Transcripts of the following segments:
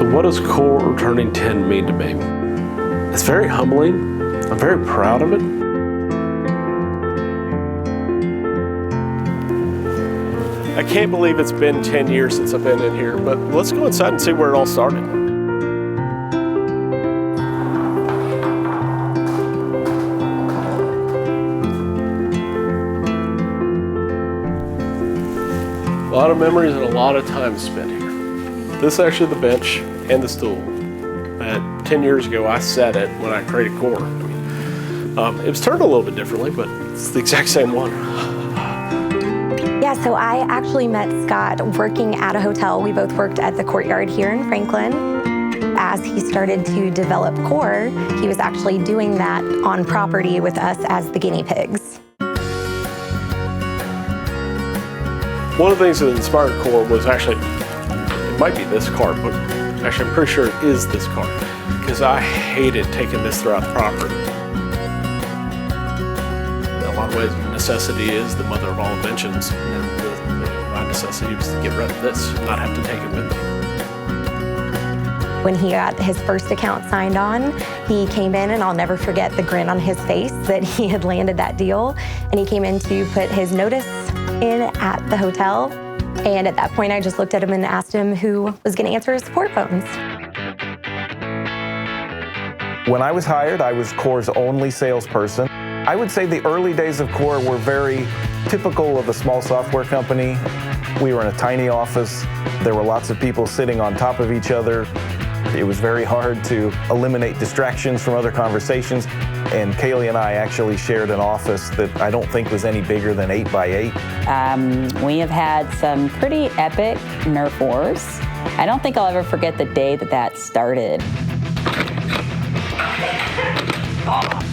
So what does Quore turning 10 mean to me? It's very humbling. I'm very proud of it. I can't believe it's been 10 years since I've been in here, but let's go inside and see where it all started. A lot of memories and a lot of time spent here. This is actually the bench and the stool. 10 years ago, I sat it when I created Quore. It was turned a little bit differently, but it's the exact same one. Yeah, so I actually met Scott working at a hotel. We both worked at the Courtyard here in Franklin. As he started to develop Quore, he was actually doing that on property with us as the guinea pigs. One of the things that inspired Quore was actually, it might be this cart, but actually I'm pretty sure it is this cart, because I hated taking this throughout the property. In a lot of ways, necessity is the mother of all inventions, and my necessity was to get rid of this and not have to take it with me. When he got his first account signed on, he came in, and I'll never forget the grin on his face that he had landed that deal. And he came in to put his notice in at the hotel. And at that point, I just looked at him and asked him who was going to answer his support phones. When I was hired, I was Quore's only salesperson. I would say the early days of Quore were very typical of a small software company. We were in a tiny office. There were lots of people sitting on top of each other. It was very hard to eliminate distractions from other conversations. And Kaylee and I actually shared an office that I don't think was any bigger than 8 by 8. We have had some pretty epic nerf wars. I don't think I'll ever forget the day that started.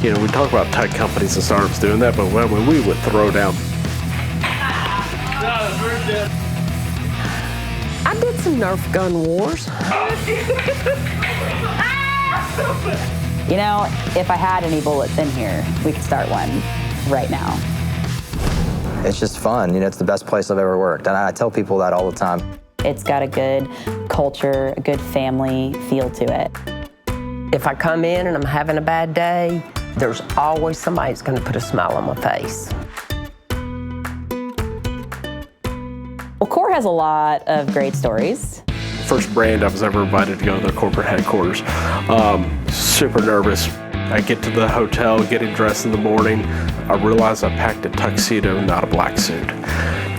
You know, we talk about tech companies and startups doing that, but when we would throw down. I did some Nerf gun wars. You know, if I had any bullets in here, we could start one right now. It's just fun. You know, it's the best place I've ever worked. And I tell people that all the time. It's got a good culture, a good family feel to it. If I come in and I'm having a bad day, there's always somebody that's going to put a smile on my face. Well, Quore has a lot of great stories. First brand I was ever invited to go to their corporate headquarters. Super nervous. I get to the hotel, getting dressed in the morning. I realized I packed a tuxedo, not a black suit.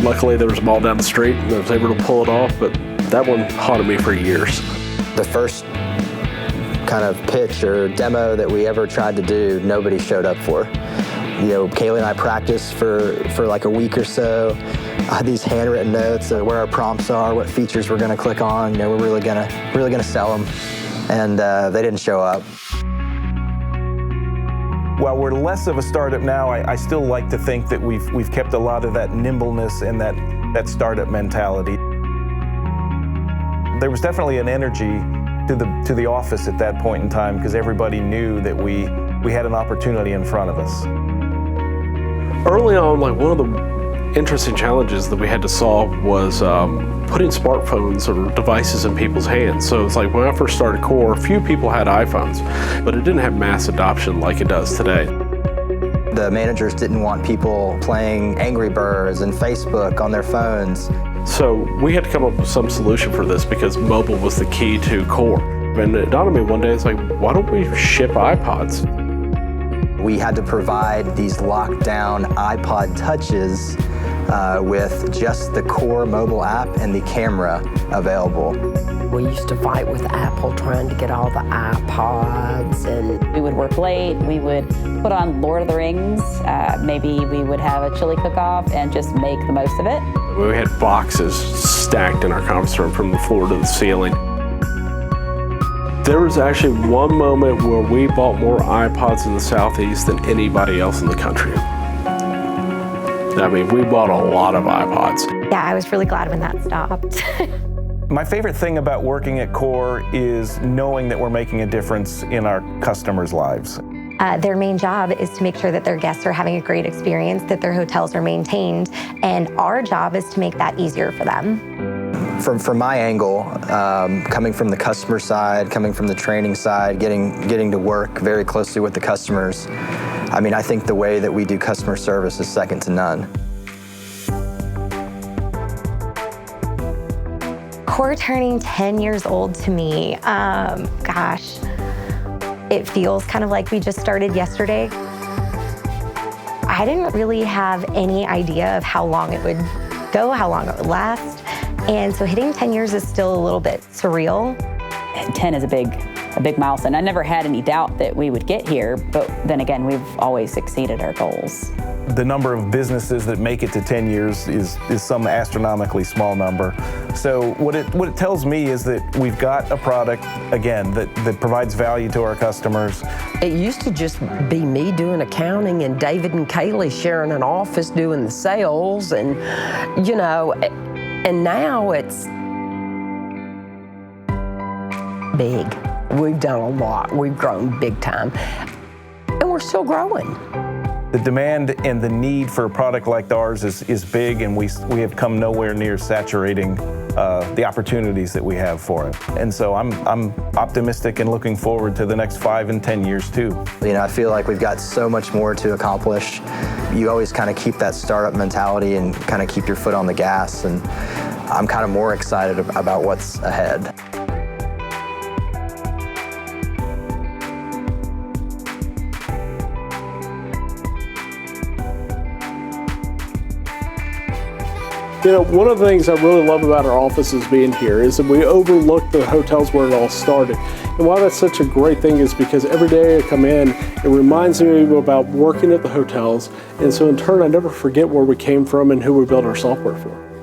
Luckily, there was a mall down the street and I was able to pull it off, but that one haunted me for years. The first kind of pitch or demo that we ever tried to do, nobody showed up for. You know, Kaylee and I practiced for like a week or so. I had these handwritten notes of where our prompts are, what features we're gonna click on. You know, we're really gonna sell them, and they didn't show up. While we're less of a startup now, I still like to think that we've kept a lot of that nimbleness and that startup mentality. There was definitely an energy to the office at that point in time because everybody knew that we had an opportunity in front of us. Early on, like one of the interesting challenges that we had to solve was putting smartphones or devices in people's hands. So it's like when I first started Quore, few people had iPhones, but it didn't have mass adoption like it does today. The managers didn't want people playing Angry Birds and Facebook on their phones. So we had to come up with some solution for this because mobile was the key to Quore. And it dawned on me one day, it's like, why don't we ship iPods? We had to provide these locked-down iPod touches with just the Quore mobile app and the camera available. We used to fight with Apple trying to get all the iPods, and We would work late, we would put on Lord of the Rings, maybe we would have a chili cook-off and just make the most of it. We had boxes stacked in our conference room from the floor to the ceiling. There was actually one moment where we bought more iPods in the Southeast than anybody else in the country. I mean, we bought a lot of iPods. Yeah, I was really glad when that stopped. My favorite thing about working at Quore is knowing that we're making a difference in our customers' lives. Their main job is to make sure that their guests are having a great experience, that their hotels are maintained, and our job is to make that easier for them. from my angle, coming from the customer side, coming from the training side, getting to work very closely with the customers, I mean, I think the way that we do customer service is second to none. Quore turning 10 years old to me, gosh, it feels kind of like we just started yesterday. I didn't really have any idea of how long it would go, how long it would last. And so hitting 10 years is still a little bit surreal. 10 is a big milestone. I never had any doubt that we would get here, but then again, we've always exceeded our goals. The number of businesses that make it to 10 years is some astronomically small number. So what it tells me is that we've got a product, again, that provides value to our customers. It used to just be me doing accounting and David and Kaylee sharing an office doing the sales, and you know, and now it's big. We've done a lot. We've grown big time, and we're still growing. The demand and the need for a product like ours is big, and we have come nowhere near saturating the opportunities that we have for it. And so I'm optimistic and looking forward to the next 5 and 10 years too. You know, I feel like we've got so much more to accomplish. You always kind of keep that startup mentality and kind of keep your foot on the gas, and I'm kind of more excited about what's ahead. You know, one of the things I really love about our offices being here is that we overlook the hotels where it all started. And why that's such a great thing is because every day I come in, it reminds me about working at the hotels. And so in turn, I never forget where we came from and who we built our software for.